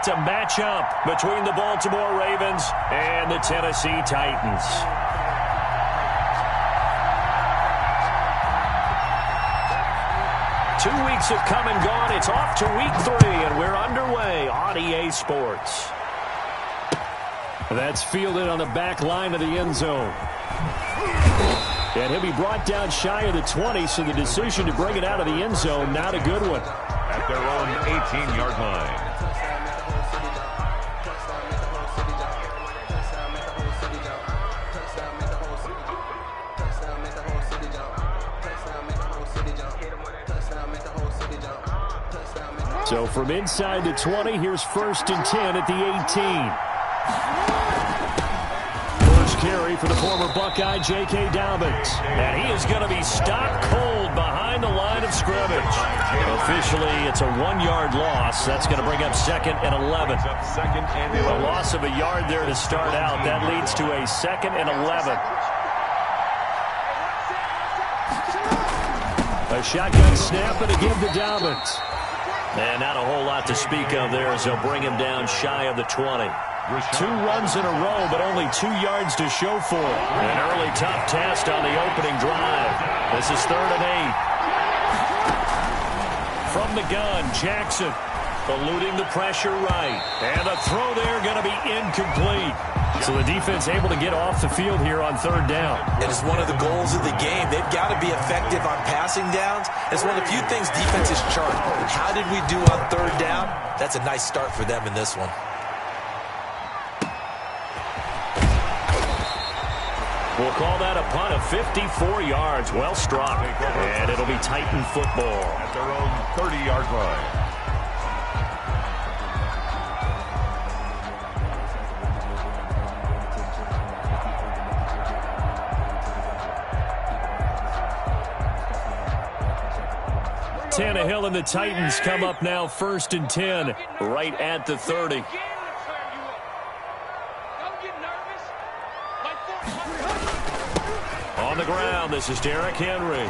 It's a matchup between the Baltimore Ravens and the Tennessee Titans. Two weeks have come and gone. It's off to week 3, and we're underway on EA Sports. That's fielded on the back line of the end zone. And he'll be brought down shy of the 20, so the decision to bring it out of the end zone, not a good one. At their own 18-yard line. So from inside the 20, here's 1st and 10 at the 18. First carry for the former Buckeye, J.K. Dobbins. And he is going to be stopped cold behind the line of scrimmage. Officially, it's a 1-yard loss. That's going to bring up 2nd and 11. A loss of a yard there to start out. That leads to a 2nd and 11. A shotgun snap and a give to Dobbins. And not a whole lot to speak of there as they'll bring him down shy of the 20. 2 runs in a row, but only 2 yards to show for it. An early tough test on the opening drive. This is 3rd and 8. From the gun, Jackson eluding the pressure right. And the throw there going to be incomplete. So the defense able to get off the field here on 3rd down. It is one of the goals of the game. They've got to be effective on passing downs. It's one of the few things defenses chart. How did we do on 3rd down? That's a nice start for them in this one. We'll call that a punt of 54 yards. Well struck. And it'll be Titan football. At their own 30-yard line. Tannehill and the Titans come up now 1st and 10, right at the 30. On the ground, this is Derrick Henry.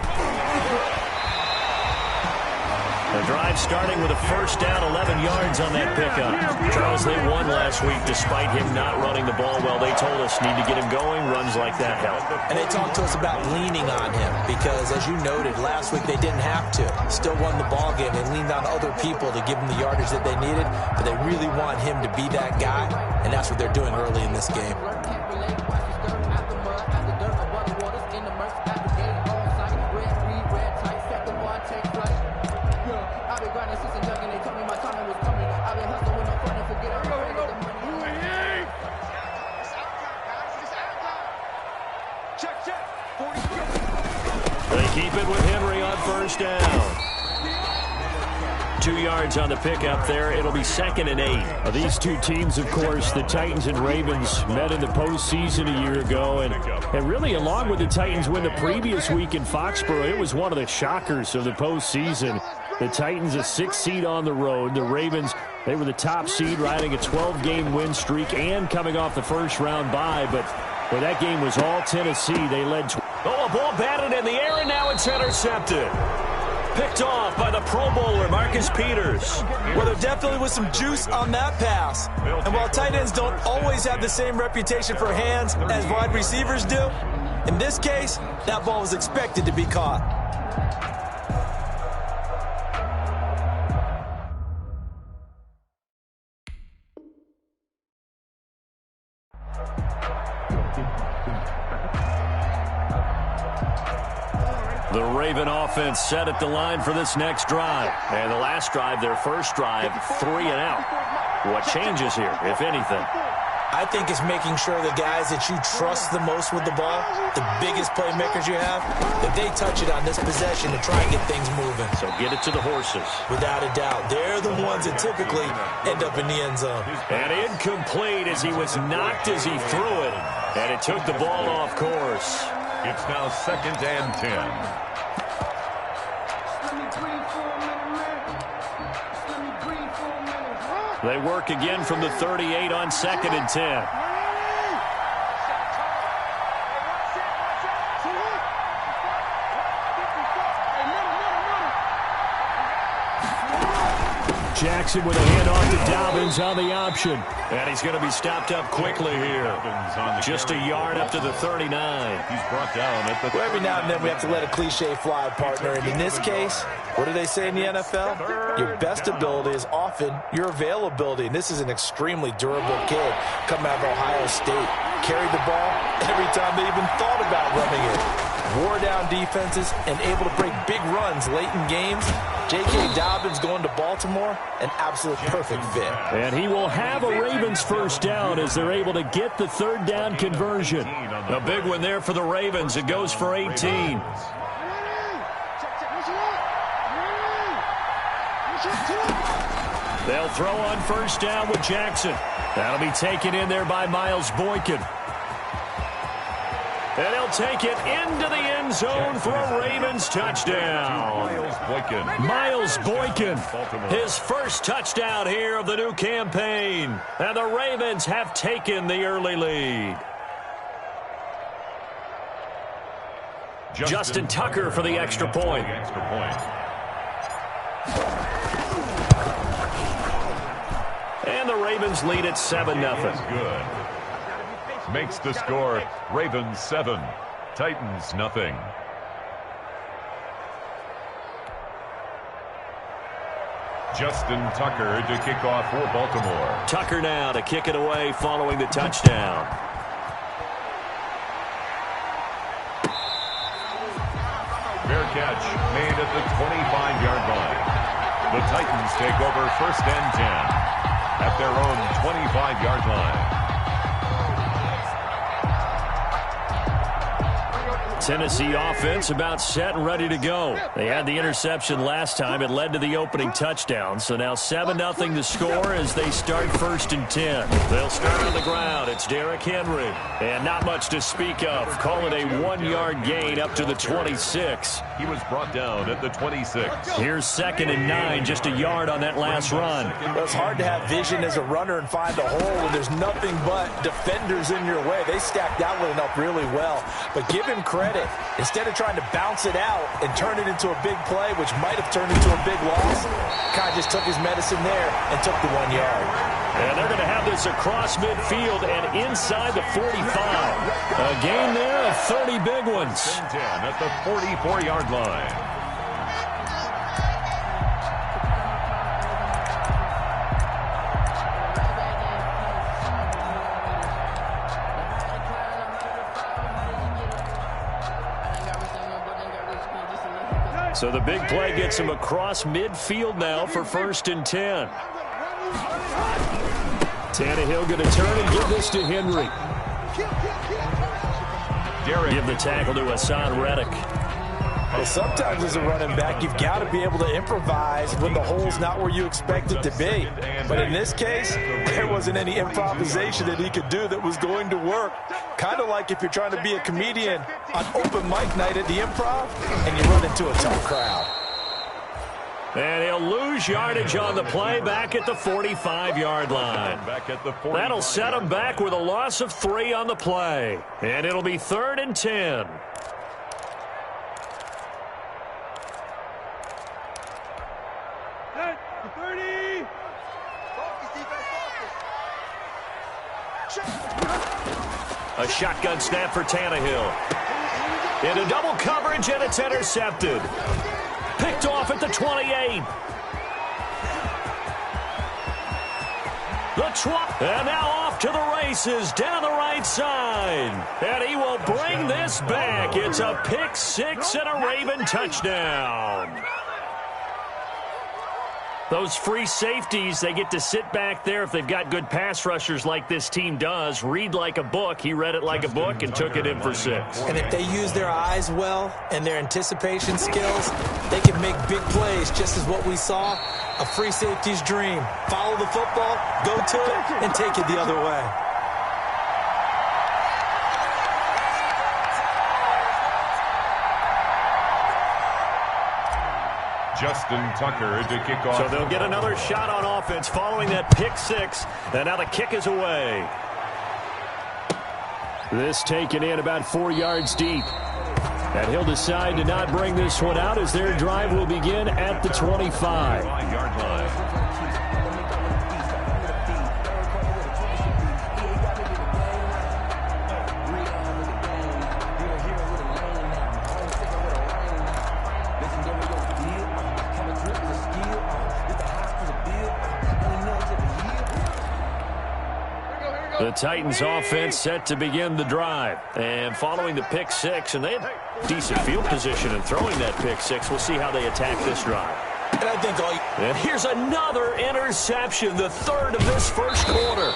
The drive starting with a 1st down, 11 yards on that pickup. Charles, they won last week despite him not running the ball well. They told us need to get him going. Runs like that help. And they talked to us about leaning on him because, as you noted, last week they didn't have to. Still won the ball game. They leaned on other people to give them the yardage that they needed, but they really want him to be that guy, and that's what they're doing early in this game. They keep it with Henry on 1st down. 2 yards on the pickup there. It'll be 2nd and 8. These two teams, of course, the Titans and Ravens, met in the postseason a year ago. And really, along with the Titans win the previous week in Foxborough, it was one of the shockers of the postseason. The Titans, a 6th seed on the road. The Ravens, they were the top seed, riding a 12-game win streak and coming off the first-round bye. But that game was all Tennessee. They led. Oh, a ball batted in the air, and now it's intercepted. Picked off by the Pro Bowler, Marcus Peters. Well, there definitely was some juice on that pass. And while tight ends don't always have the same reputation for hands as wide receivers do, in this case, that ball was expected to be caught. The Raven offense set at the line for this next drive. And the last drive, their first drive, 3 and out. What changes here, if anything? I think it's making sure the guys that you trust the most with the ball, the biggest playmakers you have, that they touch it on this possession to try and get things moving. So get it to the horses. Without a doubt. They're the ones that typically end up in the end zone. And incomplete as he was knocked as he threw it. And it took the ball off course. It's now 2nd and 10. They work again from the 38 on 2nd and 10. Jackson with a handoff to Dobbins on the option. And he's going to be stopped up quickly here. Just a yard up to the 39. He's brought down at the... Well, every now and then we have to let a cliche fly, partner. And in this case, what do they say in the NFL? Your best ability is often your availability. And this is an extremely durable kid coming out of Ohio State. Carried the ball every time they even thought about running it. Wore down defenses and able to break big runs late in games. J.K. Dobbins going to Baltimore, an absolute perfect fit. And he will have a Ravens first down as they're able to get the third down conversion. A big one there for the Ravens. It goes for 18. They'll throw on first down with Jackson. That'll be taken in there by Miles Boykin. And he'll take it into the end zone for a Ravens touchdown. Miles Boykin, his first touchdown here of the new campaign. And the Ravens have taken the early lead. Justin Tucker for the extra point. And the Ravens lead at 7-0. Good. Makes the score Ravens 7, Titans nothing. Justin Tucker to kick off for Baltimore. Tucker now to kick it away following the touchdown. Fair catch made at the 25-yard line. The Titans take over first and 10 at their own 25-yard line. Tennessee offense about set and ready to go. They had the interception last time. It led to the opening touchdown. So now 7-0 to score as they start first and 10. They'll start on the ground. It's Derrick Henry. And not much to speak of. Call it a 1-yard gain up to the 26. He was brought down at the 26. Here's 2nd and 9, just a yard on that last run. Well, it's hard to have vision as a runner and find a hole when there's nothing but defenders in your way. They stacked that one up really well. But give him credit. Instead of trying to bounce it out and turn it into a big play, which might have turned into a big loss, kind of just took his medicine there and took the 1 yard. And they're going to have this across midfield and inside the 45. A gain there of 30 big ones. 10 at the 44-yard line. So the big play gets him across midfield now for first and 10. Tannehill going to turn and give this to Henry. Give the tackle to Hassan Reddick. Well, sometimes as a running back, you've got to be able to improvise when the hole's not where you expect it to be. But in this case, there wasn't any improvisation that he could do that was going to work. Kind of like if you're trying to be a comedian on open mic night at the Improv and you run into a tough crowd. And he'll lose yardage on the play back at the 45-yard line. That'll set him back with a loss of 3 on the play. And it'll be 3rd and 10. A shotgun snap for Tannehill. Into double coverage, and it's intercepted. Picked off at the 28. And now off to the races down the right side. And he will bring this back. It's a pick 6 and a Raven touchdown. Those free safeties, they get to sit back there if they've got good pass rushers like this team does. Read like a book. He read it like a book and took it in for 6. And if they use their eyes well and their anticipation skills, they can make big plays, just as what we saw. A free safety's dream. Follow the football, go to it, and take it the other way. Justin Tucker to kick off. So they'll get another shot on offense following that pick 6. And now the kick is away. This taken in about 4 yards deep. And he'll decide to not bring this one out as their drive will begin at the 25. 5-yard line. The Titans offense set to begin the drive. And following the pick six, and they had decent field position in throwing that pick six. We'll see how they attack this drive. And I think and here's another interception, the third of this first quarter.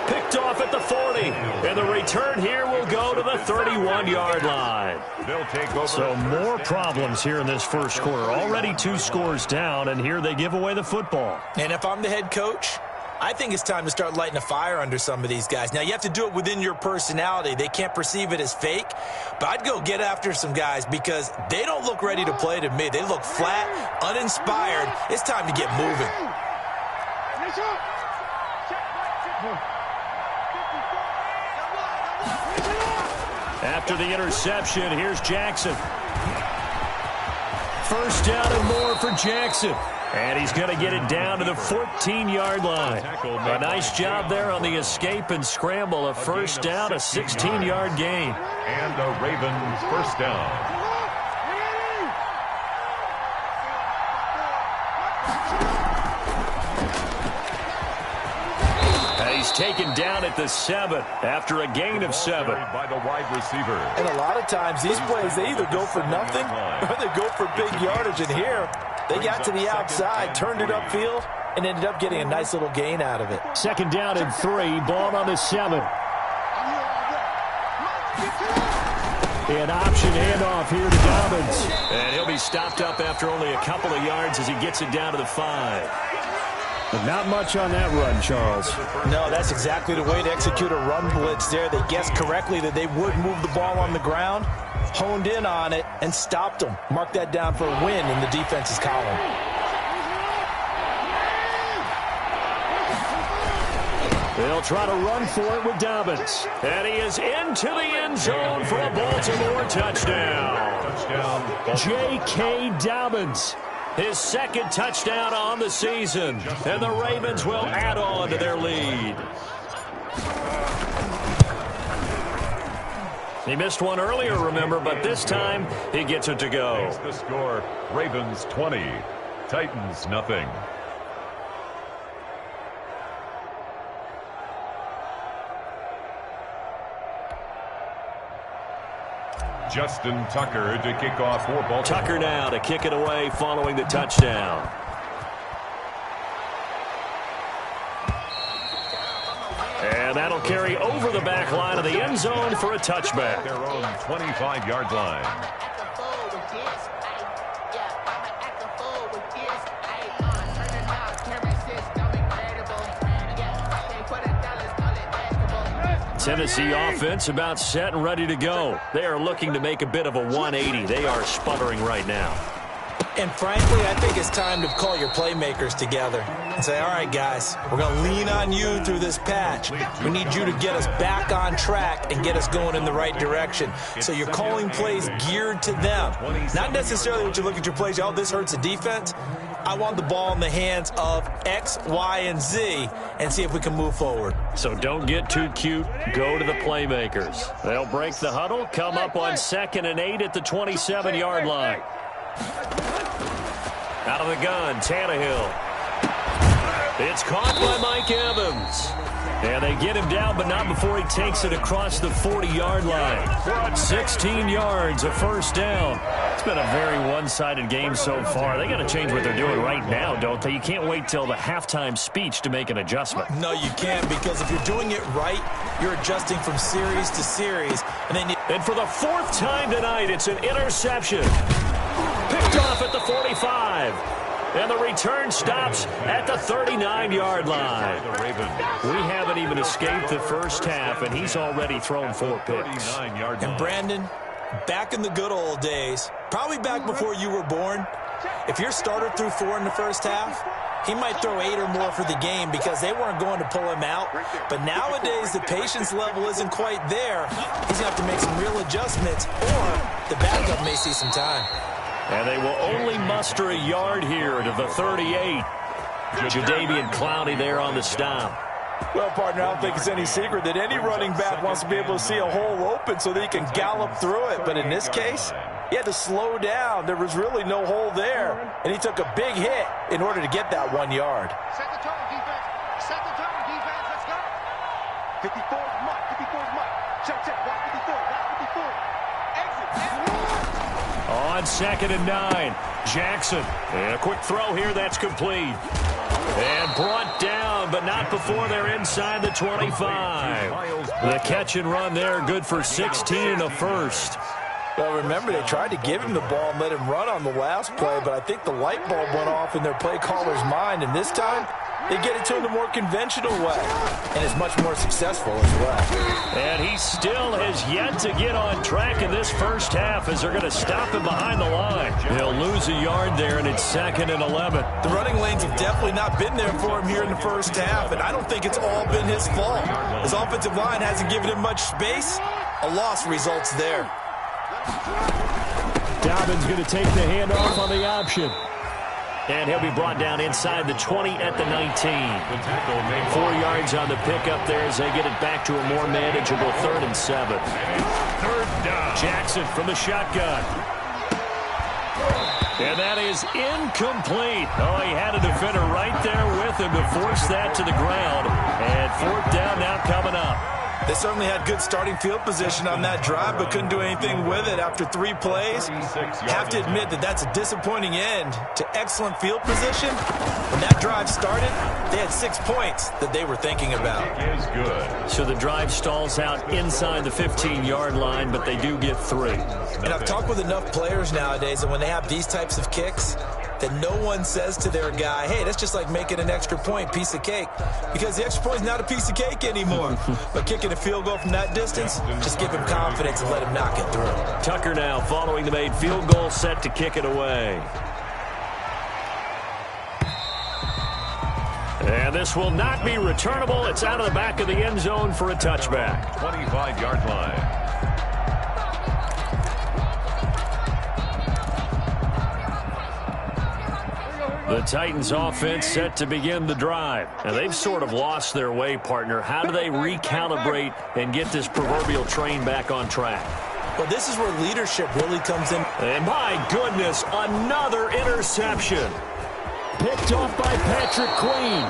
Picked off at the 40. And the return here will go to the 31-yard line. They'll take over. So more problems here in this first quarter. Already 2 scores down, and here they give away the football. And if I'm the head coach, I think it's time to start lighting a fire under some of these guys. Now, you have to do it within your personality. They can't perceive it as fake. But I'd go get after some guys because they don't look ready to play to me. They look flat, uninspired. It's time to get moving. After the interception, here's Jackson. First down and more for Jackson. And he's going to get it down to the 14-yard line. A nice job there on the escape and scramble. A first down, a 16-yard gain. And the Ravens first down. He's taken down at the 7 after a gain of 7. By the wide receiver. And a lot of times these plays, they either go for nothing or they go for big yardage. And here, they got to the outside, turned it upfield, and ended up getting a nice little gain out of it. Second down and 3, ball on the 7. An option handoff here to Dobbins. And he'll be stopped up after only a couple of yards as he gets it down to the 5. But not much on that run, Charles. No, that's exactly the way to execute a run blitz there. They guessed correctly that they would move the ball on the ground, honed in on it, and stopped them. Mark that down for a win in the defense's column. They'll try to run for it with Dobbins. And he is into the end zone for a Baltimore touchdown. J.K. Dobbins. His second touchdown on the season. And the Ravens will add on to their lead. He missed one earlier, remember, but this time he gets it to go. The score, Ravens 20, Titans nothing. Justin Tucker to kick off for Baltimore. Tucker now to kick it away following the touchdown. And that'll carry over the back line of the end zone for a touchback. Their own 25-yard line. Tennessee offense about set and ready to go. They are looking to make a bit of a 180. They are sputtering right now. And frankly, I think it's time to call your playmakers together and say, all right, guys, we're going to lean on you through this patch. We need you to get us back on track and get us going in the right direction. So you're calling plays geared to them. Not necessarily what you look at your plays, oh, this hurts the defense. I want the ball in the hands of X, Y, and Z and see if we can move forward. So don't get too cute. Go to the playmakers. They'll break the huddle, come up on 2nd and 8 at the 27-yard line. Out of the gun, Tannehill. It's caught by Mike Evans. And they get him down, but not before he takes it across the 40-yard line. 16 yards, a first down. It's been a very one-sided game so far. They got to change what they're doing right now, don't they? You can't wait till the halftime speech to make an adjustment. No, you can't, because if you're doing it right, you're adjusting from series to series. And for the 4th time tonight, it's an interception. Picked off at the 45. And the return stops at the 39-yard line. We haven't even escaped the first half, and he's already thrown 4 picks. And Brandon, back in the good old days, probably back before you were born, if your starter threw 4 in the first half, he might throw 8 or more for the game because they weren't going to pull him out. But nowadays, the patience level isn't quite there. He's going to have to make some real adjustments, or the backup may see some time. And they will only muster a yard here to the 38. Jadeveon Clowney there on the stop. Well, partner, I don't think it's any secret that any running back wants to be able to see a hole open so that he can gallop through it. But in this case, he had to slow down. There was really no hole there. And he took a big hit in order to get that 1 yard. Set the tone, defense. Set the tone, defense. Let's go. 54 is Mike. 54 is Mike. Check, check. Block 54. Block 54. Exit. On 2nd and 9, Jackson. And a quick throw here that's complete. And brought down, but not before they're inside the 25. The catch and run there, good for 16 and a first. Well, remember, they tried to give him the ball and let him run on the last play, but I think the light bulb went off in their play caller's mind, and this time they get it to him the more conventional way, and is much more successful as well. And he still has yet to get on track in this first half as they're going to stop him behind the line. He'll lose a yard there, and it's 2nd and 11. The running lanes have definitely not been there for him here in the first half, and I don't think it's all been his fault. His offensive line hasn't given him much space. A loss results there. Dobbins going to take the handoff on the option. And he'll be brought down inside the 20 at the 19. 4 yards on the pickup there as they get it back to a more manageable 3rd and 7. 3rd down. Jackson from the shotgun. And that is incomplete. Oh, he had a defender right there with him to force that to the ground. And 4th down now coming up. They certainly had good starting field position on that drive, but couldn't do anything with it after 3 plays. Have to admit that that's a disappointing end to excellent field position. When that drive started, they had 6 points that they were thinking about. Is good. So the drive stalls out inside the 15-yard line, but they do get 3. And I've talked with enough players nowadays, and when they have these types of kicks, that no one says to their guy, hey, that's just like making an extra point, piece of cake. Because the extra point is not a piece of cake anymore. But kicking a field goal from that distance, just give him confidence and let him knock it through. Tucker now following the made field goal, set to kick it away. And this will not be returnable. It's out of the back of the end zone for a touchback. 25-yard line. The Titans offense set to begin the drive. And they've sort of lost their way, partner. How do they recalibrate and get this proverbial train back on track? Well, this is where leadership really comes in. And my goodness, another interception. Picked off by Patrick Queen.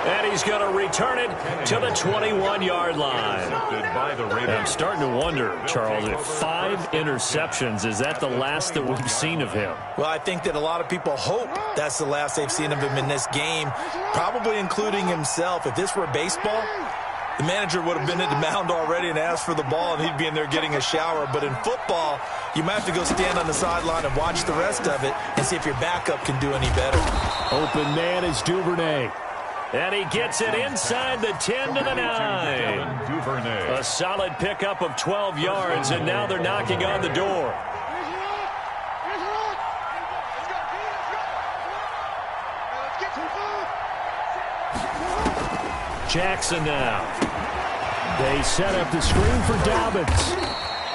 And he's going to return it to the 21-yard line. I'm starting to wonder, Charles, if 5 interceptions, is that the last that we've seen of him? Well, I think that a lot of people hope that's the last they've seen of him in this game, probably including himself. If this were baseball, the manager would have been at the mound already and asked for the ball, and he'd be in there getting a shower. But in football, you might have to go stand on the sideline and watch the rest of it and see if your backup can do any better. Open man is Duvernay. And he gets it inside the 10 to the 9. A solid pickup of 12 yards, and now they're knocking on the door. Jackson now. They set up the screen for Dobbins.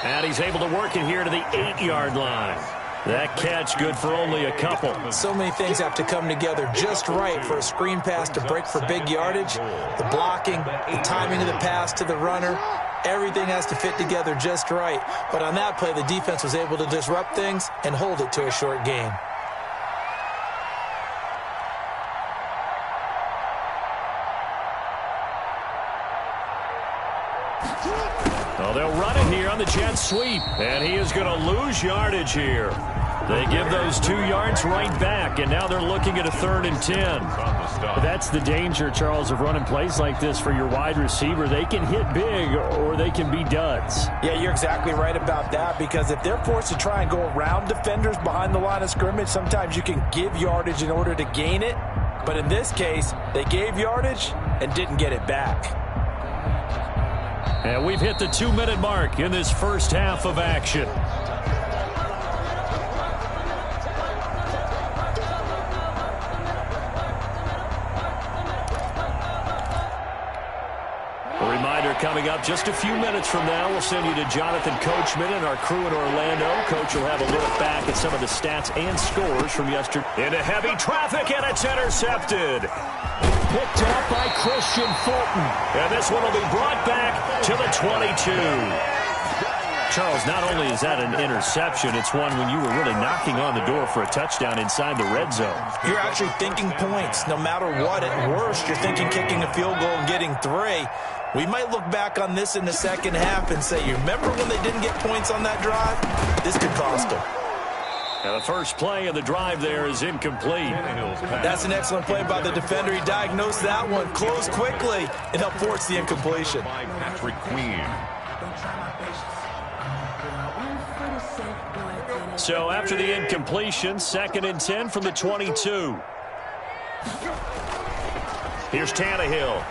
And he's able to work it here to the 8-yard line. That catch good for only a couple. So many things have to come together just right for a screen pass to break for big yardage. The blocking, the timing of the pass to the runner, everything has to fit together just right. But on that play, the defense was able to disrupt things and hold it to a short gain. Well, they'll run it here on the jet sweep, and he is going to lose yardage here. They give those 2 yards right back, and now they're looking at a 3rd and 10. That's the danger, Charles, of running plays like this for your wide receiver. They can hit big, or they can be duds. Yeah, you're exactly right about that, because if they're forced to try and go around defenders behind the line of scrimmage, sometimes you can give yardage in order to gain it. But in this case, they gave yardage and didn't get it back. And we've hit the 2-minute mark in this first half of action. A reminder coming up just a few minutes from now. We'll send you to Jonathan Coachman and our crew in Orlando. Coach will have a look back at some of the stats and scores from yesterday. Into heavy traffic, and it's intercepted. Picked up by Christian Fulton. And this one will be brought back to the 22. Charles, not only is that an interception, it's one when you were really knocking on the door for a touchdown inside the red zone. You're actually thinking points. No matter what, at worst, you're thinking kicking a field goal and getting 3. We might look back on this in the second half and say, you remember when they didn't get points on that drive? This could cost them. Now the first play of the drive there is incomplete. That's an excellent play by the defender. He diagnosed that one, closed quickly, and helped force the incompletion. By Patrick Queen. So after the incompletion, 2nd and 10 from the 22. Here's Tannehill.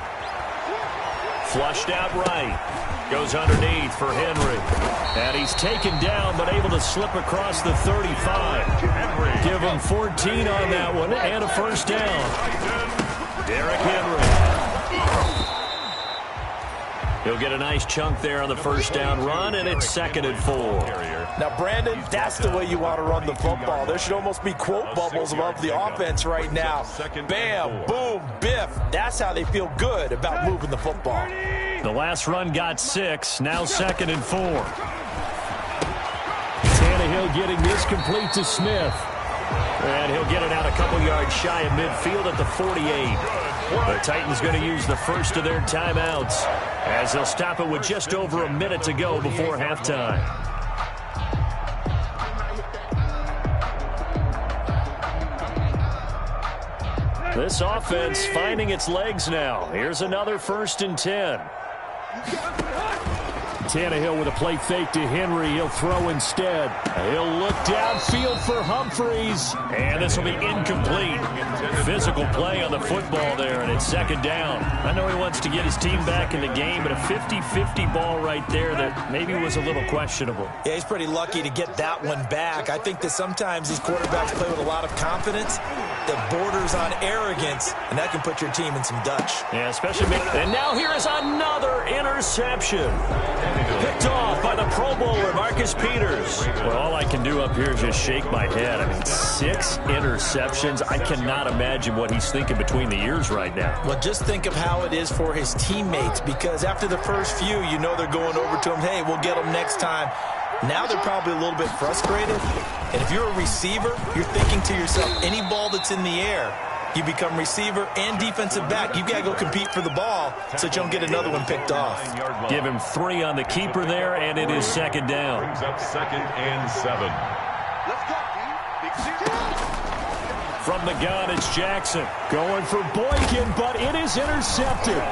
Flushed out right. Goes underneath for Henry. And he's taken down, but able to slip across the 35. Henry. Give him 14 on that one and a first down. Derrick Henry. He'll get a nice chunk there on the first down run, and it's 2nd and 4. Now, Brandon, that's the way you want to run the football. There should almost be quote bubbles above the offense right now. Bam, boom, biff. That's how they feel good about moving the football. The last run got 6, now 2nd and 4. Tannehill getting this complete to Smith. And he'll get it out a couple yards shy of midfield at the 48. The Titans going to use the first of their timeouts as they'll stop it with just over a minute to go before halftime. This offense finding its legs now. Here's another 1st and 10. Tannehill with a play fake to Henry. He'll throw instead. He'll look downfield for Humphreys. And this will be incomplete. Physical play on the football there, and it's 2nd down. I know he wants to get his team back in the game, but a 50-50 ball right there that maybe was a little questionable. Yeah, he's pretty lucky to get that one back. I think that sometimes these quarterbacks play with a lot of confidence that borders on arrogance, and that can put your team in some Dutch. Yeah, especially. And now here is another interception. Picked off by the Pro Bowler, Marcus Peters. Well, all I can do up here is just shake my head. I mean, 6 interceptions. I cannot imagine what he's thinking between the ears right now. Well, just think of how it is for his teammates, because after the first few, you know they're going over to him, hey, we'll get them next time. Now they're probably a little bit frustrated. And if you're a receiver, you're thinking to yourself, any ball that's in the air, you become receiver and defensive back. You've got to go compete for the ball so that you don't get another one picked off. Give him 3 on the keeper there, and it is 2nd down. Brings up 2nd and 7. Let's go, D. From the gun, it's Jackson. Going for Boykin, but it is intercepted.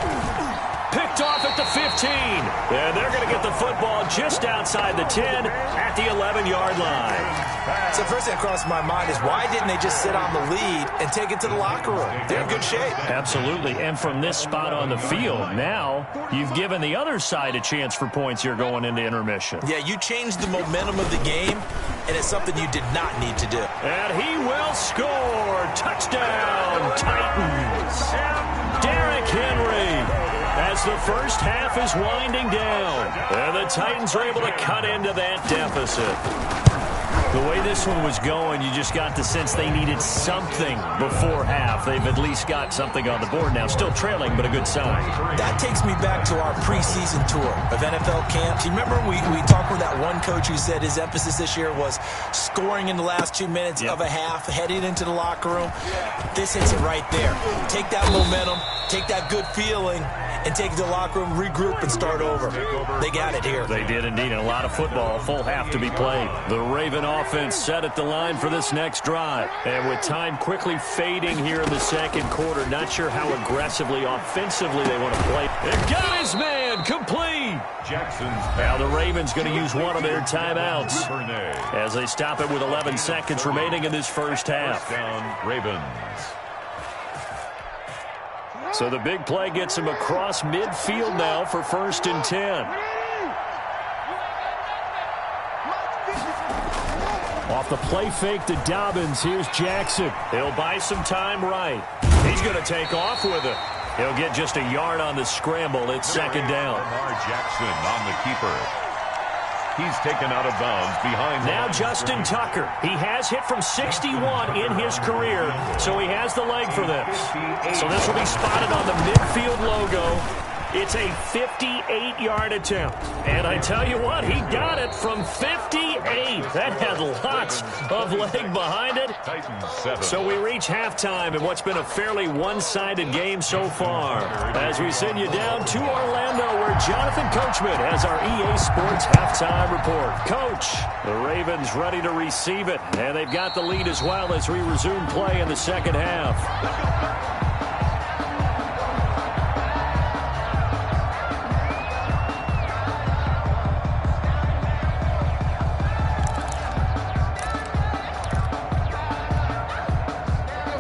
Picked off at the 15. And they're going to get the football just outside the 10 at the 11-yard line. So first thing that crossed my mind is why didn't they just sit on the lead and take it to the locker room? They're in good shape. Absolutely. And from this spot on the field, now you've given the other side a chance for points here going into intermission. Yeah, you changed the momentum of the game, and it's something you did not need to do. And he will score. Touchdown, Titans. Derrick Henry. As the first half is winding down, and the Titans are able to cut into that deficit. The way this one was going, you just got the sense they needed something before half. They've at least got something on the board now. Still trailing, but a good sign. That takes me back to our preseason tour of NFL camps. You remember we talked with that one coach who said his emphasis this year was scoring in the last 2 minutes of a half, heading into the locker room. This hits it right there. Take that momentum, take that good feeling, and take it to the locker room, regroup, and start over. They got it here. They did indeed. And a lot of football, full half to be played. The Raven offense set at the line for this next drive. And with time quickly fading here in the second quarter, not sure how aggressively, offensively they want to play. They've got his man complete. Now the Ravens going to use one of their timeouts as they stop it with 11 seconds remaining in this first half. Down, Ravens. So the big play gets him across midfield now for 1st and 10. Off the play fake to Dobbins, here's Jackson. He'll buy some time right. He's going to take off with it. He'll get just a yard on the scramble. It's 2nd down. Jackson on the keeper. He's taken out of bounds behind. Now Justin Tucker. He has hit from 61 in his career, so he has the leg for this. So this will be spotted on the midfield logo. It's a 58-yard attempt. And I tell you what, he got it from 58. That had lots of leg behind it. So we reach halftime in what's been a fairly one-sided game so far. As we send you down to Orlando, where Jonathan Coachman has our EA Sports halftime report. Coach, the Ravens ready to receive it. And they've got the lead as well as we resume play in the second half.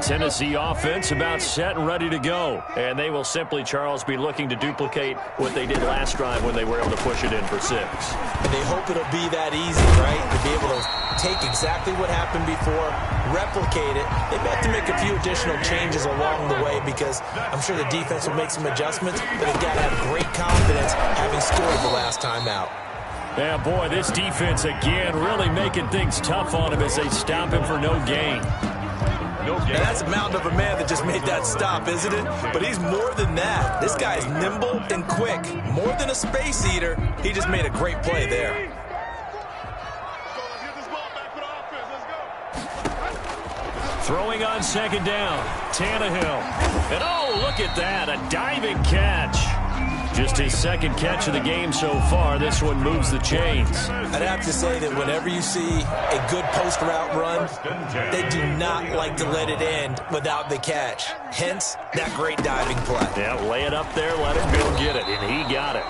Tennessee offense about set and ready to go. And they will simply, Charles, be looking to duplicate what they did last drive when they were able to push it in for 6. And they hope it'll be that easy, right? To be able to take exactly what happened before, replicate it. They may have to make a few additional changes along the way because I'm sure the defense will make some adjustments, but they've got to have great confidence having scored the last time out. Yeah, boy, this defense again really making things tough on him as they stop him for no gain. Now that's a mountain of a man that just made that stop, isn't it? But he's more than that. This guy is nimble and quick. More than a space eater, he just made a great play there. Throwing on second down, Tannehill. And oh, look at that, a diving catch. Just his second catch of the game so far. This one moves the chains. I'd have to say that whenever you see a good post route run, they do not like to let it end without the catch. Hence, that great diving play. Yeah, lay it up there, let him go get it, and he got it.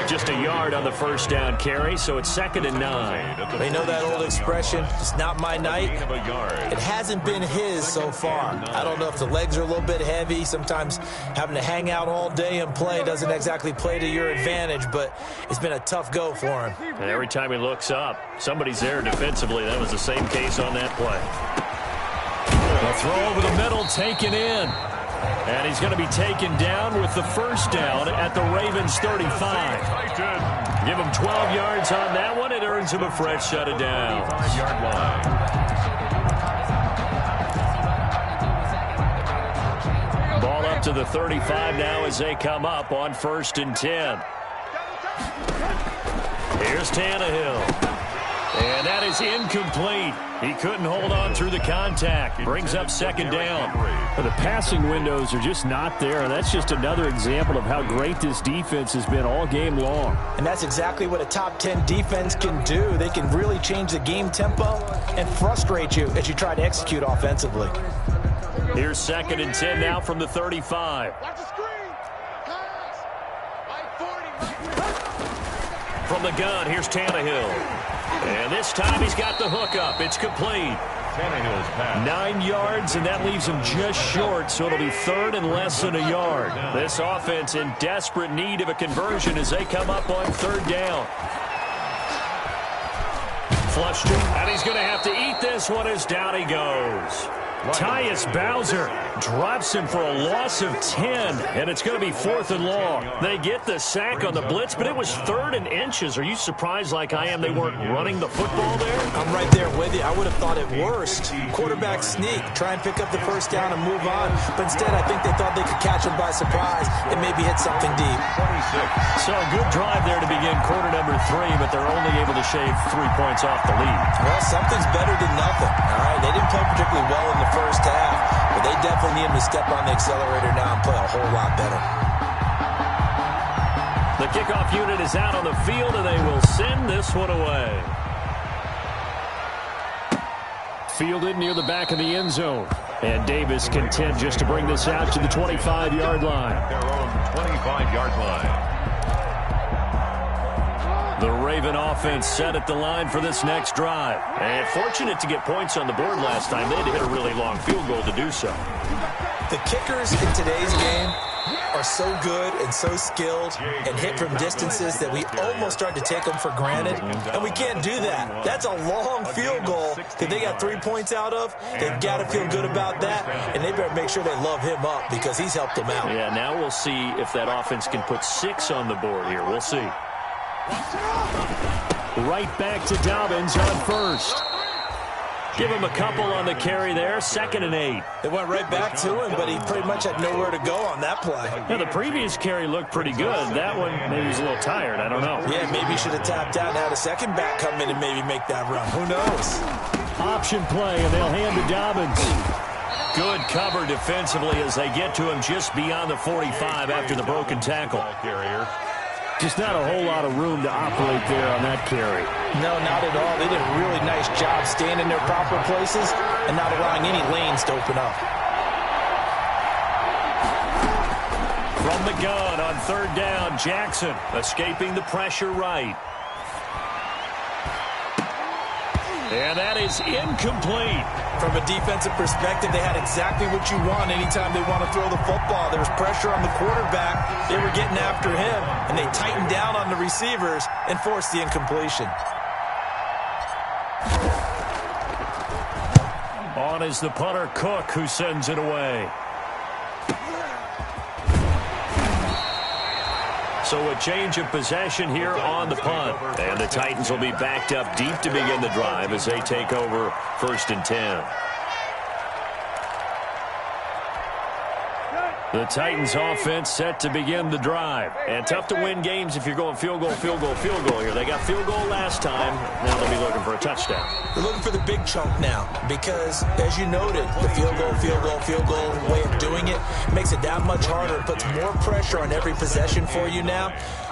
Just a yard on the first down carry, so it's 2nd and 9. They know that old expression, it's not my night. It hasn't been his so far. I don't know if the legs are a little bit heavy. Sometimes having to hang out all day and play doesn't exactly play to your advantage, but it's been a tough go for him. And every time he looks up, somebody's there defensively. That was the same case on that play. The throw over the middle, taken in. And he's going to be taken down with the first down at the Ravens 35. Give him 12 yards on that one. It earns him a fresh set of downs. Ball up to the 35 now as they come up on 1st and 10. Here's Tannehill. And that is incomplete. He couldn't hold on through the contact. Brings up 2nd down. The passing windows are just not there. That's just another example of how great this defense has been all game long. And that's exactly what a top 10 defense can do. They can really change the game tempo and frustrate you as you try to execute offensively. Here's 2nd and 10 now from the 35. From the gun, here's Tannehill. And this time he's got the hook up. It's complete. 9 yards, and that leaves him just short, so it'll be 3rd and less than a yard. This offense in desperate need of a conversion as they come up on 3rd down. Flushed him, and he's going to have to eat this one as down he goes. Tyus Bowser drops him for a loss of 10, and it's going to be 4th and long. They get the sack on the blitz, but it was 3rd and inches. Are you surprised like I am they weren't running the football there? I'm right there with you. I would have thought it worst. Quarterback sneak, try and pick up the first down and move on. But instead, I think they thought they could catch him by surprise and maybe hit something deep. So a good drive there to begin quarter number 3, but they're only able to shave 3 points off the lead. Well, something's better than nothing. All right, they didn't play particularly well in the first half, but they definitely need him to step on the accelerator now and play a whole lot better. The kickoff unit is out on the field, and they will send this one away. Fielded near the back of the end zone. And Davis content just to bring this out to the 25-yard line. Their own 25-yard line. The Raven offense set at the line for this next drive. And fortunate to get points on the board last time. They had to hit a really long field goal to do so. The kickers in today's game are so good and so skilled and hit from distances that we almost start to take them for granted. And we can't do that. That's a long field goal that they got 3 points out of. They've got to feel good about that. And they better make sure they love him up because he's helped them out. Yeah, now we'll see if that offense can put 6 on the board here. We'll see. Right back to Dobbins on first. Give him a couple on the carry there, 2nd and 8. They went right back to him, but he pretty much had nowhere to go on that play. Now, the previous carry looked pretty good. That one, maybe he's a little tired. I don't know. Yeah, maybe he should have tapped out and had a second back come in and maybe make that run. Who knows? Option play, and they'll hand to Dobbins. Good cover defensively as they get to him just beyond the 45 after the broken tackle. Just not a whole lot of room to operate there on that carry. No, not at all. They did a really nice job staying in their proper places and not allowing any lanes to open up. From the gun on 3rd down, Jackson escaping the pressure right. And that is incomplete. From a defensive perspective, they had exactly what you want anytime they want to throw the football. There was pressure on the quarterback. They were getting after him, and they tightened down on the receivers and forced the incompletion. On is the punter, Cook, who sends it away. So a change of possession here on the punt. And the Titans will be backed up deep to begin the drive as they take over 1st and 10. The Titans offense set to begin the drive. And tough to win games if you're going field goal, field goal, field goal here. They got field goal last time. Now they'll be looking for a touchdown. They're looking for the big chunk now because, as you noted, the field goal way of doing it makes it that much harder. It puts more pressure on every possession for you now.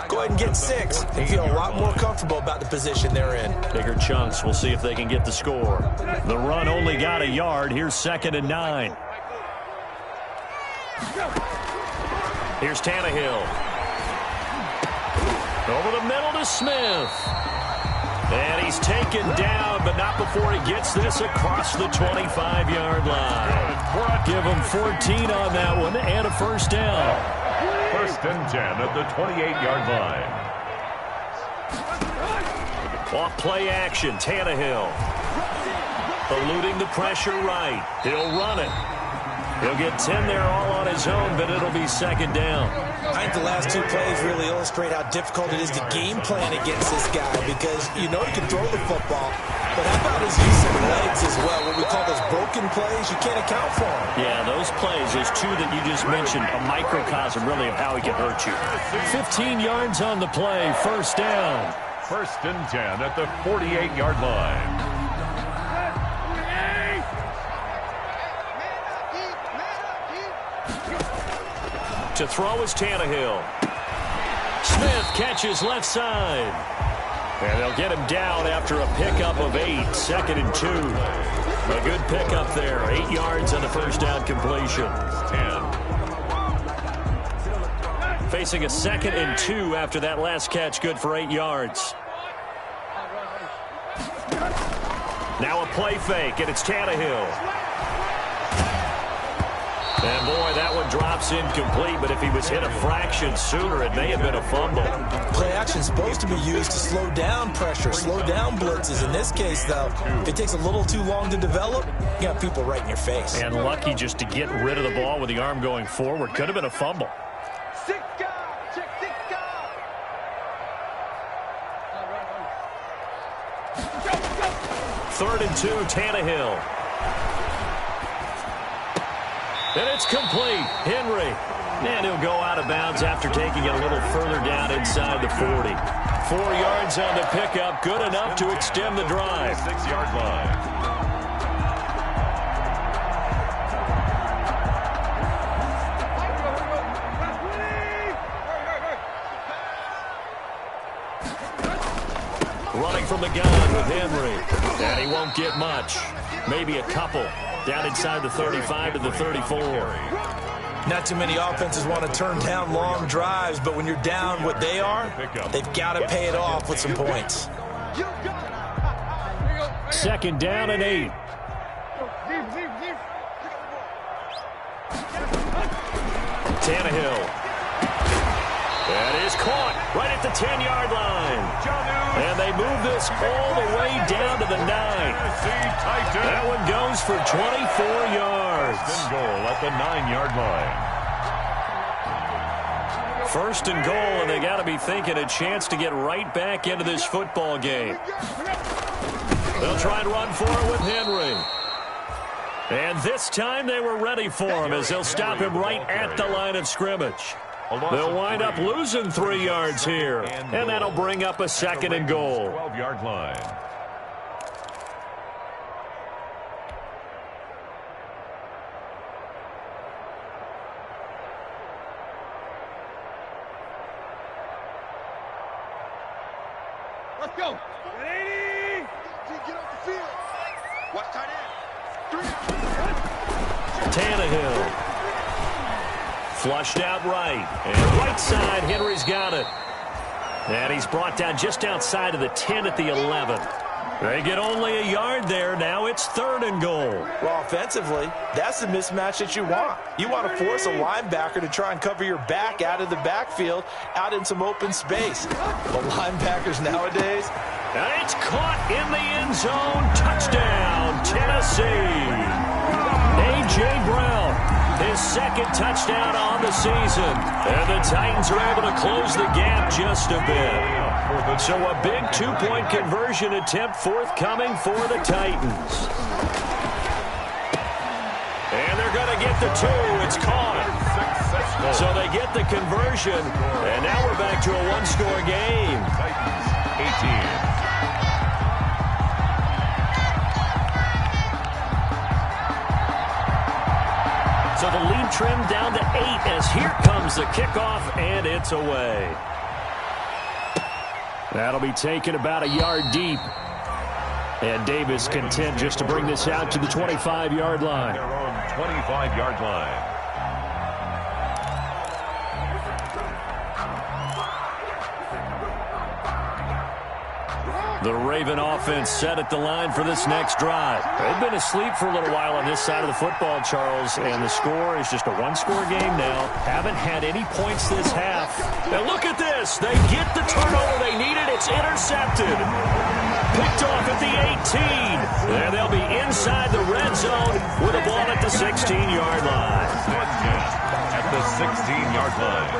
Go ahead and get 6 and feel a lot more comfortable about the position they're in. Bigger chunks. We'll see if they can get the score. The run only got a yard. Here's 2nd and 9. Here's Tannehill. Over the middle to Smith. And he's taken down, but not before he gets this across the 25-yard line. Give him 14 on that one and a 1st down. 1st and 10 at the 28-yard line. Off play action, Tannehill. Eluding the pressure right. He'll run it. He'll get 10 there all on his own, but it'll be 2nd down. I think the last 2 plays really illustrate how difficult it is to game plan against this guy because you know he can throw the football, but how about his use of legs as well? What we call those broken plays, you can't account for them. Yeah, those plays, those 2 that you just mentioned, a microcosm really of how he can hurt you. 15 yards on the play, 1st down. 1st and 10 at the 48-yard line. To throw is Tannehill. Smith catches left side. And they'll get him down after a pickup of 8. 2nd and 2. A good pickup there. 8 yards on the 1st down completion. 10. Facing a 2nd and 2 after that last catch. Good for 8 yards. Now a play fake, and it's Tannehill. And, boy, that one drops incomplete, but if he was hit a fraction sooner, it may have been a fumble. Play action is supposed to be used to slow down pressure, slow down blitzes. In this case, though, if it takes a little too long to develop, you got people right in your face. And lucky just to get rid of the ball with the arm going forward. Could have been a fumble. 6 guys. Check 6 guys. 3rd and 2, Tannehill. And it's complete. Henry. And he'll go out of bounds after taking it a little further down inside the 40. 4 yards on the pickup. Good enough to extend the drive. 6-yard line. Running from the gun with Henry. And he won't get much. Maybe a couple. Down inside the 35 to the 34. Not too many offenses want to turn down long drives, but when you're down what they are, they've got to pay it off with some points. 2nd down and 8. Tannehill. That is caught right at the 10-yard line. And they move this all the way down to the 9. That one goes for 24 yards. First and goal at the 9-yard line. 1st and goal, and they got to be thinking a chance to get right back into this football game. They'll try and run for it with Henry. And this time they were ready for him as they'll stop him right at the line of scrimmage. They'll wind up losing 3 yards here, and that'll bring up a 2nd and goal. 12-yard line. Let's go. 80. Get off the field. Watch tight end. 3. Tannehill. Flushed out right. And right side, Henry's got it. And he's brought down just outside of the 10 at the 11. They get only a yard there. Now it's 3rd and goal. Well, offensively, that's the mismatch that you want. You want to force a linebacker to try and cover your back out of the backfield, out in some open space. But linebackers nowadays... And it's caught in the end zone. Touchdown, Tennessee. A.J. Brown, his 2nd touchdown on the season. And the Titans are able to close the gap just a bit. So a big 2-point conversion attempt forthcoming for the Titans. And they're going to get the 2. It's caught. So they get the conversion. And now we're back to a 1-score game. Titans 18. So the lead trimmed down to 8 as here comes the kickoff, and it's away. That'll be taken about a yard deep. And Davis content just to bring this out to the 25-yard line. Their own 25-yard line. The Raven offense set at the line for this next drive. They've been asleep for a little while on this side of the football, Charles, and the score is just a 1-score game now. Haven't had any points this half. Now look at this. They get the turnover they needed. It's intercepted. Picked off at the 18. And they'll be inside the red zone with the ball at the 16-yard line. At the 16-yard line.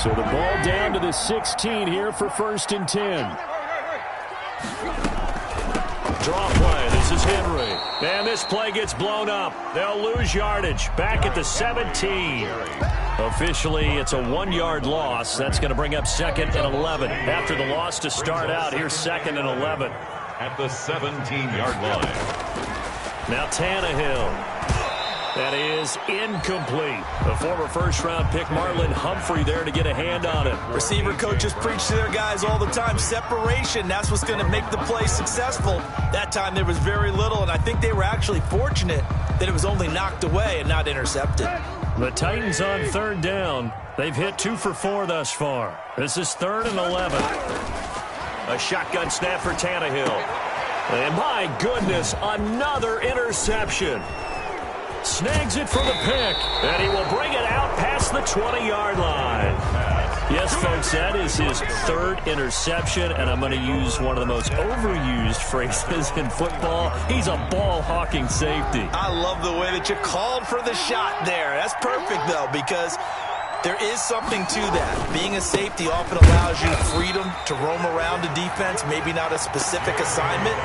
So the ball down to the 16 here for 1st and 10. Draw play. This is Henry. And this play gets blown up. They'll lose yardage. Back at the 17. Officially, it's a 1-yard loss. That's going to bring up 2nd and 11. After the loss to start out, here's 2nd and 11. At the 17-yard line. Now Tannehill. That is incomplete. The former 1st-round pick, Marlon Humphrey, there to get a hand on it. Receiver coaches preach to their guys all the time. Separation, that's what's going to make the play successful. That time there was very little, and I think they were actually fortunate that it was only knocked away and not intercepted. The Titans on 3rd down. They've hit 2 for 4 thus far. This is 3rd and 11. A shotgun snap for Tannehill. And my goodness, another interception. Snags it for the pick, and he will bring it out past the 20-yard line. Yes, folks, that is his 3rd interception, and I'm going to use one of the most overused phrases in football. He's a ball-hawking safety. I love the way that you called for the shot there. That's perfect, though, because there is something to that. Being a safety often allows you freedom to roam around a defense, maybe not a specific assignment.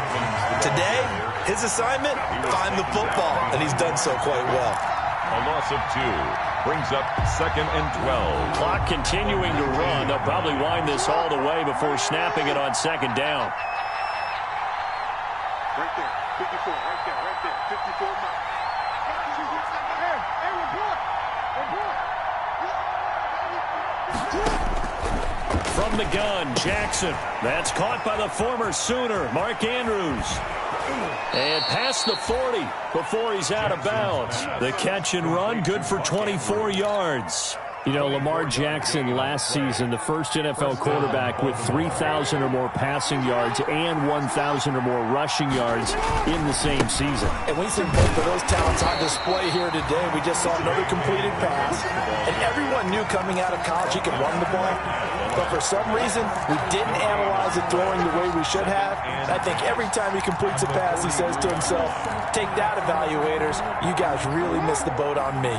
Today, his assignment, find the football, and he's done so quite well. A loss of 2 brings up 2nd and 12. Clock continuing to run. They'll probably wind this all the way before snapping it on 2nd down. Right there. 54. Right there. 54 miles. Hey, report. From the gun, Jackson. That's caught by the former Sooner, Mark Andrews. And past the 40 before he's out of bounds. The catch and run, good for 24 yards. You know, Lamar Jackson last season, the first NFL quarterback with 3,000 or more passing yards and 1,000 or more rushing yards in the same season. And we see both of those talents on display here today. We just saw another completed pass. And everyone knew coming out of college he could run the ball. But for some reason, we didn't analyze the throwing the way we should have. And I think every time he completes a pass, he says to himself, take that, evaluators. You guys really missed the boat on me.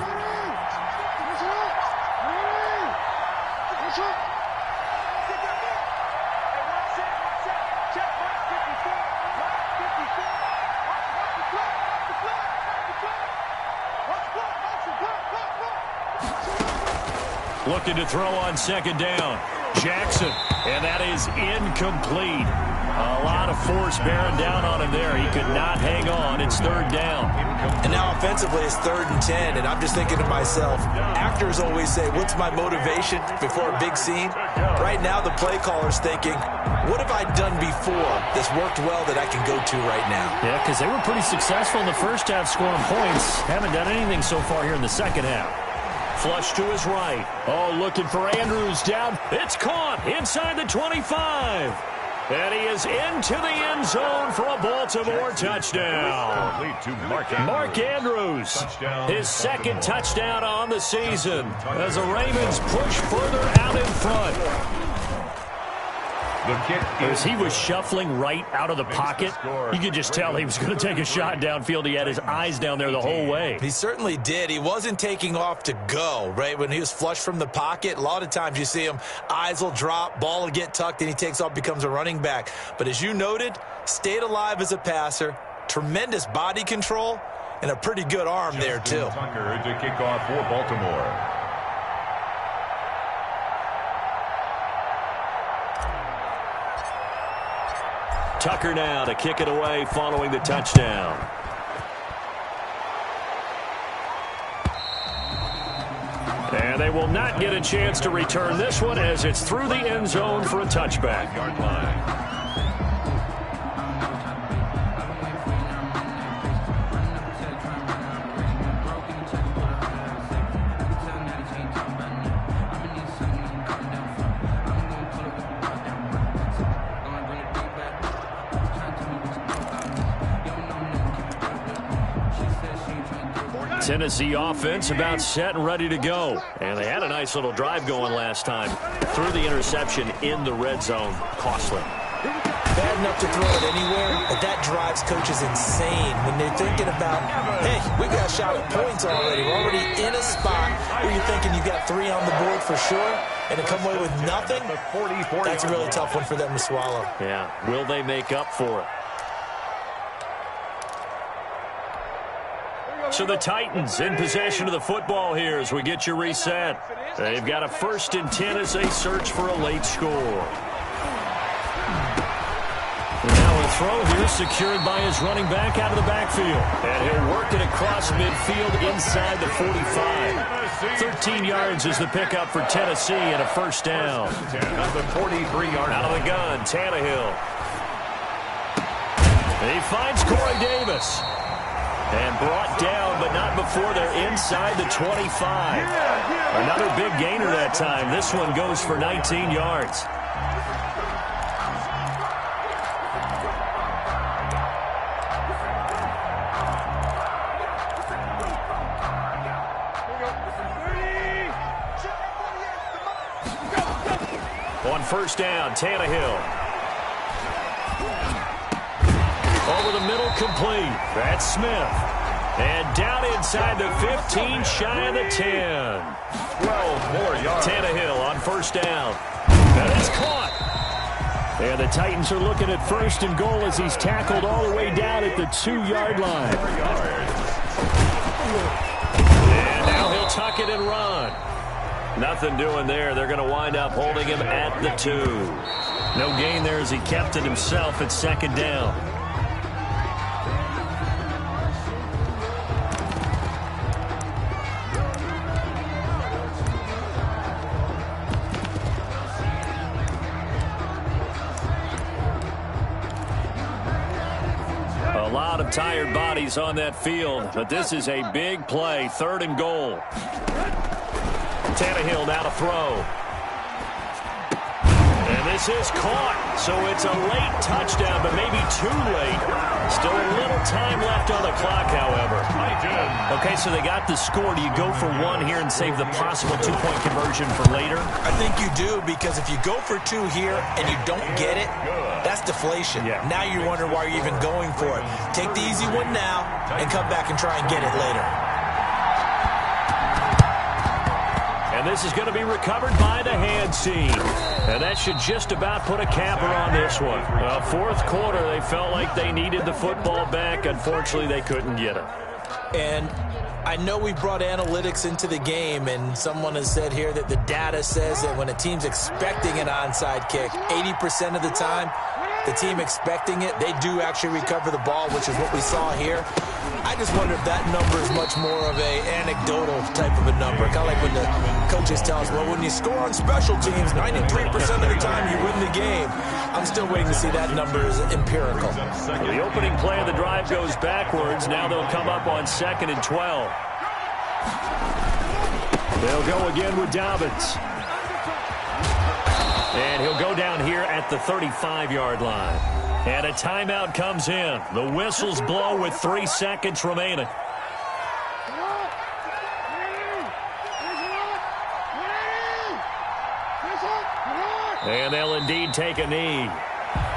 Looking to throw on second down. Jackson, and that is incomplete. A lot of force bearing down on him there. He could not hang on. It's third down. And now offensively it's 3rd and 10, and I'm just thinking to myself, actors always say, what's my motivation before a big scene? Right now the play caller's thinking, what have I done before that's worked well that I can go to right now? Yeah, because they were pretty successful in the first half scoring points. Haven't done anything so far here in the second half. Flush to his right. Oh, looking for Andrews down. It's caught inside the 25. And he is into the end zone for a Baltimore touchdown. Mark Andrews, his second touchdown on the season as the Ravens push further out in front. As he was shuffling right out of the pocket, you could just tell he was going to take a shot downfield. He had his eyes down there the whole way. He certainly did. He wasn't taking off to go, right? When he was flushed from the pocket, a lot of times you see him, eyes will drop, ball will get tucked, and he takes off, becomes a running back. But as you noted, stayed alive as a passer, tremendous body control, and a pretty good arm there, too. Tucker to kick off for Baltimore. Tucker now to kick it away following the touchdown. And they will not get a chance to return this one as it's through the end zone for a touchback. Yard line. Tennessee offense about set and ready to go. And they had a nice little drive going last time. Threw the interception in the red zone. Costly. Bad enough to throw it anywhere, but that drives coaches insane when they're thinking about, hey, we got a shot at points already. We're already in a spot where you're thinking you got 3 on the board for sure, and to come away with nothing, that's a really tough one for them to swallow. Yeah, will they make up for it? So the Titans in possession of the football here as we get you reset. They've got a 1st and 10 as they search for a late score. Now a throw here secured by his running back out of the backfield. And he'll work it across midfield inside the 45. 13 yards is the pickup for Tennessee and a 1st down. At the 43-yard out of the gun, Tannehill. He finds Corey Davis. And brought down, but not before they're inside the 25. Another big gainer that time. This one goes for 19 yards. On 1st down, Tannehill. Over the middle, complete. That's Smith. And down inside the 15, shy of the 10. 12 more yards. Tannehill on 1st down. That is caught. And the Titans are looking at 1st and goal as he's tackled all the way down at the 2-yard line. And now he'll tuck it and run. Nothing doing there. They're going to wind up holding him at the 2. No gain there as he kept it himself at 2nd down. A lot of tired bodies on that field, but this is a big play. 3rd and goal. Tannehill now to throw. And this is caught. So it's a late touchdown, but maybe too late. Still a little time left on the clock, however. Okay, so they got the score. Do you go for 1 here and save the possible 2-point conversion for later? I think you do, because if you go for 2 here and you don't get it, that's deflation. Yeah. Now you wonder why you're even going for it. Take the easy one now and come back and try and get it later. And this is going to be recovered by the hand team. And that should just about put a capper on this one. 4th quarter, they felt like they needed the football back. Unfortunately, they couldn't get it. And I know we brought analytics into the game, and someone has said here that the data says that when a team's expecting an onside kick, 80% of the time, the team expecting it, they do actually recover the ball, which is what we saw here. I just wonder if that number is much more of a anecdotal type of a number. Kind of like when the coaches tell us, well, when you score on special teams, 93% of the time you win the game. I'm still waiting to see that number is empirical. The opening play of the drive goes backwards. Now they'll come up on 2nd and 12. They'll go again with Dobbins. And he'll go down here at the 35-yard line. And a timeout comes in. The whistles blow with 3 seconds remaining. And they'll indeed take a knee.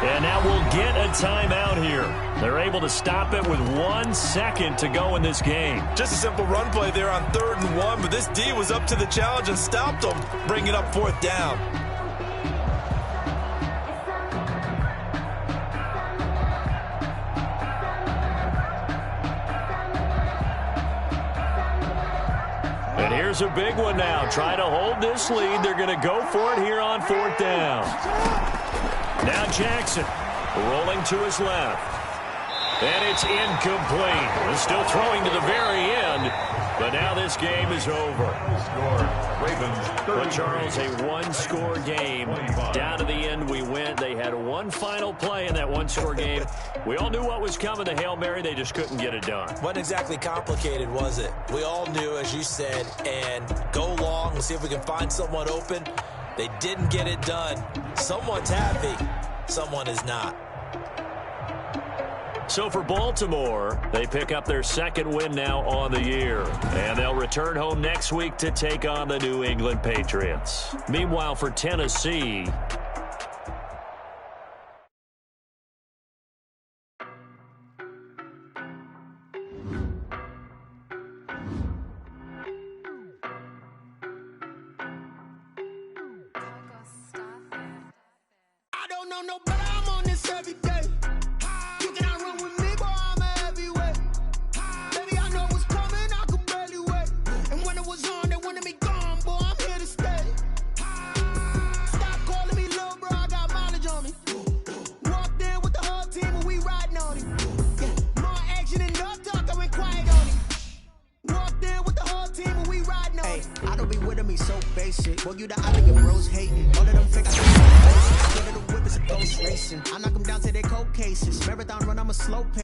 And now we'll get a timeout here. They're able to stop it with 1 second to go in this game. Just a simple run play there on 3rd and 1, but this D was up to the challenge and stopped them, bringing up 4th down. And here's a big one now. Trying to hold this lead. They're going to go for it here on 4th down. Now Jackson rolling to his left. And it's incomplete. He's still throwing to the very end. But now this game is over. But Charles, a one-score game. Down to the end we went. They had one final play in that one-score game. We all knew what was coming, the Hail Mary. They just couldn't get it done. Wasn't exactly complicated, was it? We all knew, as you said, and go long and see if we can find someone open. They didn't get it done. Someone's happy. Someone is not. So for Baltimore, they pick up their 2nd win now on the year. And they'll return home next week to take on the New England Patriots. Meanwhile, for Tennessee, I don't know no better, I'm on this every day. You cannot run with me, boy, I'm a heavyweight. Baby, I know what's coming, I could barely wait. And when it was on, they wanted me gone, boy, I'm here to stay. Stop calling me little bro, I got mileage on me. Walked in with the whole team and we riding on it. Yeah, more action and no talk, I went quiet on it. Walked in with the whole team and we riding on it. I don't be with me so basic. Boy, you the other, your bros hating. All of them fake, I give it a whip, it's a ghost racing. I knock them down to their cold cases. Marathon run, I'm a slow pace.